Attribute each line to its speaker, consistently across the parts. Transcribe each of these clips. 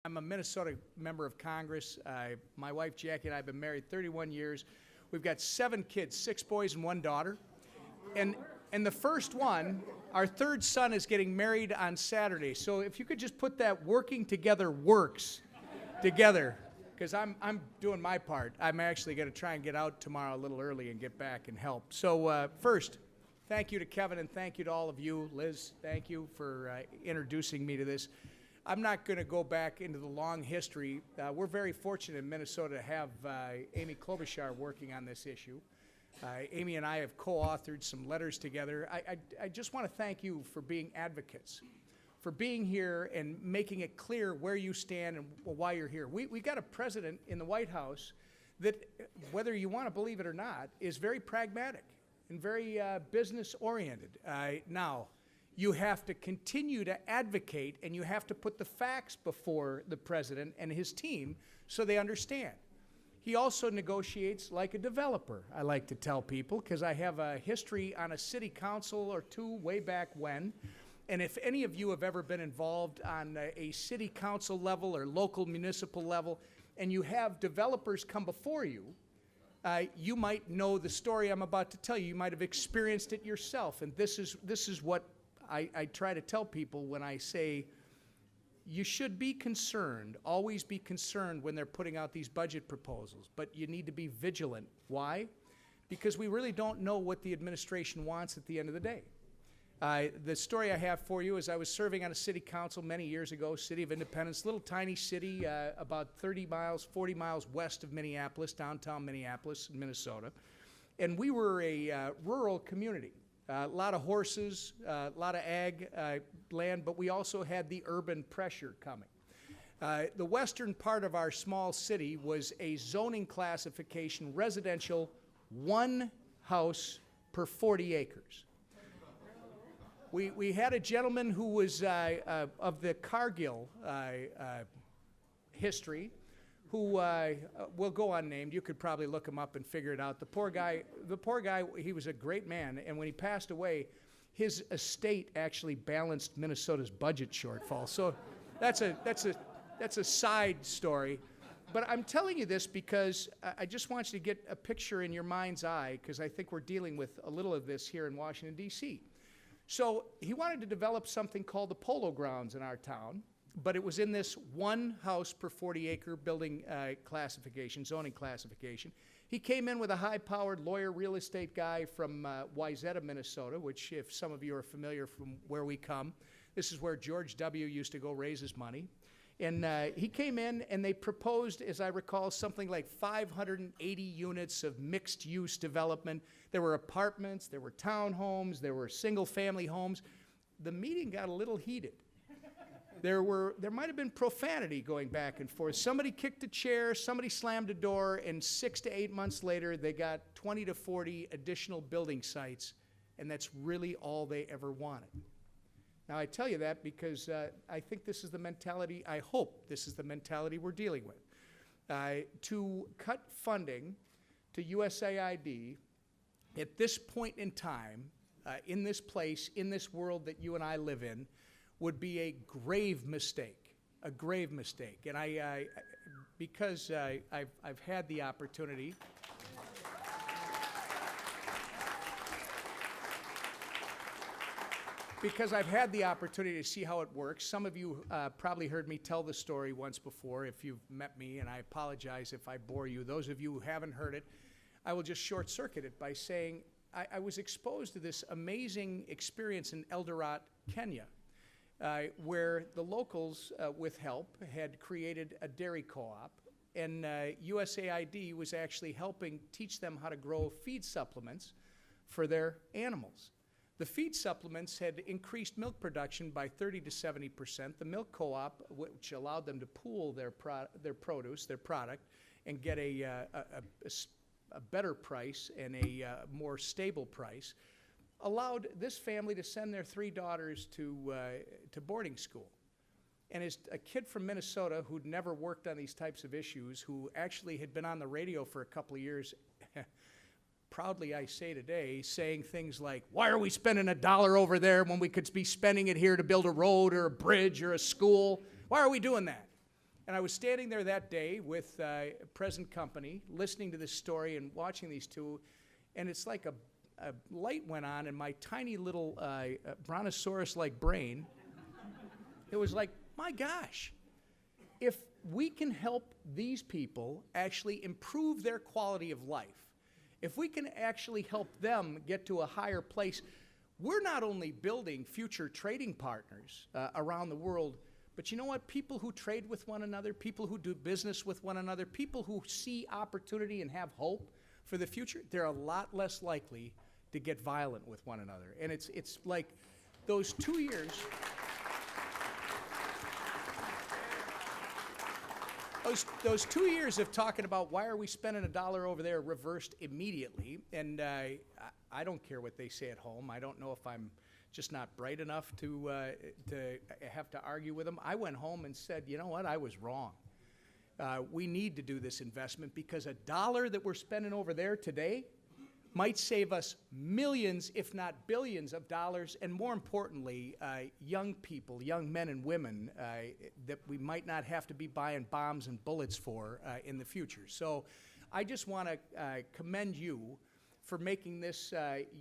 Speaker 1: I'm a Minnesota member of Congress. My wife Jackie and I have been married 31 years. We've got 7 kids, 6 boys and 1 daughter. And the first one, our third son, is getting married on Saturday. So if you could just put that working together works together, because I'm doing my part. I'm actually going to try and get out tomorrow a little early and get back and help. So first, thank you to Kevin and thank you to all of you. Liz, thank you for introducing me to this. I'm not going to go back into the long history. We're very fortunate in Minnesota to have Amy Klobuchar working on this issue. Amy and I have co-authored some letters together. I just want to thank you for being advocates, for being here and making it clear where you stand and why you're here. We got a president in the White House that, whether you want to believe it or not, is very pragmatic and very business-oriented. Now, you have to continue to advocate, and you have to put the facts before the president and his team so they understand. He also negotiates like a developer, I like to tell people, because I have a history on a city council or 2 way back when. And if any of you have ever been involved on a city council level or local municipal level, and you have developers come before you, you might know the story I'm about to tell you. You might have experienced it yourself. And this is what I try to tell people when I say you should be concerned, always be concerned when they're putting out these budget proposals, but you need to be vigilant. Why? Because we really don't know what the administration wants at the end of the day. The story I have for you is I was serving on a city council many years ago, City of Independence, little tiny city about 30 miles, 40 miles west of Minneapolis, downtown Minneapolis, Minnesota. And we were a rural community. A lot of horses, a lot of ag land, but we also had the urban pressure coming. The western part of our small city was a zoning classification, residential, 1 house per 40 acres. We had a gentleman who was of the Cargill history, who will go unnamed. You could probably look him up and figure it out. The poor guy, he was a great man, and when he passed away, his estate actually balanced Minnesota's budget shortfall. So that's a side story. But I'm telling you this because I just want you to get a picture in your mind's eye, because I think we're dealing with a little of this here in Washington, D.C. So he wanted to develop something called the Polo Grounds in our town, but it was in this 1 house per 40 acre building classification, zoning classification. He came in with a high-powered lawyer, real estate guy from Wayzata, Minnesota, which, if some of you are familiar from where we come, this is where George W. used to go raise his money. And he came in and they proposed, as I recall, something like 580 units of mixed-use development. There were apartments, there were townhomes, there were single-family homes. The meeting got a little heated. There might have been profanity going back and forth. Somebody kicked a chair, somebody slammed a door, and 6 to 8 months later, they got 20 to 40 additional building sites, and that's really all they ever wanted. Now, I tell you that because I think this is the mentality, I hope this is the mentality we're dealing with. To cut funding to USAID at this point in time, in this place, in this world that you and I live in, would be a grave mistake, a grave mistake. And because I've had the opportunity, to see how it works. Some of you probably heard me tell the story once before if you've met me, and I apologize if I bore you. Those of you who haven't heard it, I will just short-circuit it by saying I was exposed to this amazing experience in Eldoret, Kenya, where the locals, with help, had created a dairy co-op, and USAID was actually helping teach them how to grow feed supplements for their animals. The feed supplements had increased milk production by 30 to 70%. The milk co-op, which allowed them to pool their produce, their product, and get a better price and a more stable price, allowed this family to send their 3 daughters to boarding school. And as a kid from Minnesota who'd never worked on these types of issues, who actually had been on the radio for a couple of years, proudly I say today, saying things like, why are we spending $1 over there when we could be spending it here to build a road or a bridge or a school? Why are we doing that? And I was standing there that day with present company, listening to this story and watching these two, and it's like a light went on in my tiny little brontosaurus-like brain. It was like, my gosh, if we can help these people actually improve their quality of life, if we can actually help them get to a higher place, we're not only building future trading partners around the world, but you know what? People who trade with one another, people who do business with one another, people who see opportunity and have hope for the future, they're a lot less likely to get violent with one another. And it's like those 2 years, those 2 years of talking about why are we spending $1 over there reversed immediately. And I don't care what they say at home. I don't know if I'm just not bright enough to have to argue with them. I went home and said, you know what, I was wrong. We need to do this investment because $1 that we're spending over there today might save us millions, if not billions of dollars, and more importantly, young people, young men and women that we might not have to be buying bombs and bullets for in the future. So I just want to commend you for making this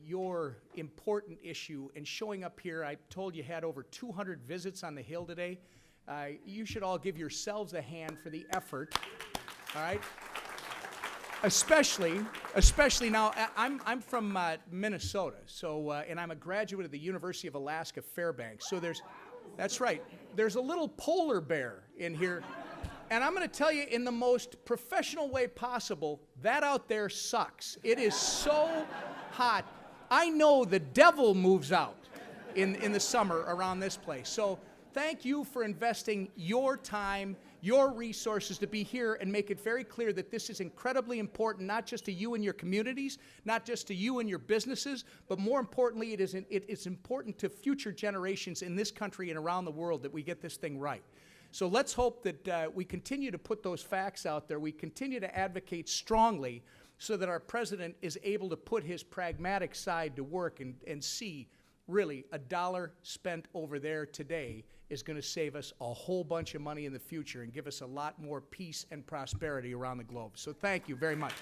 Speaker 1: your important issue and showing up here. I told you had over 200 visits on the Hill today. You should all give yourselves a hand for the effort, all right? Especially now, I'm from Minnesota, so, and I'm a graduate of the University of Alaska Fairbanks, so that's right, there's a little polar bear in here. And I'm going to tell you in the most professional way possible, that out there sucks. It is so hot. I know the devil moves out in the summer around this place. So thank you for investing your time, your resources to be here and make it very clear that this is incredibly important, not just to you and your communities, not just to you and your businesses, but more importantly, it's important to future generations in this country and around the world that we get this thing right. So let's hope that we continue to put those facts out there. We continue to advocate strongly so that our president is able to put his pragmatic side to work and see really $1 spent over there today is going to save us a whole bunch of money in the future and give us a lot more peace and prosperity around the globe. So thank you very much.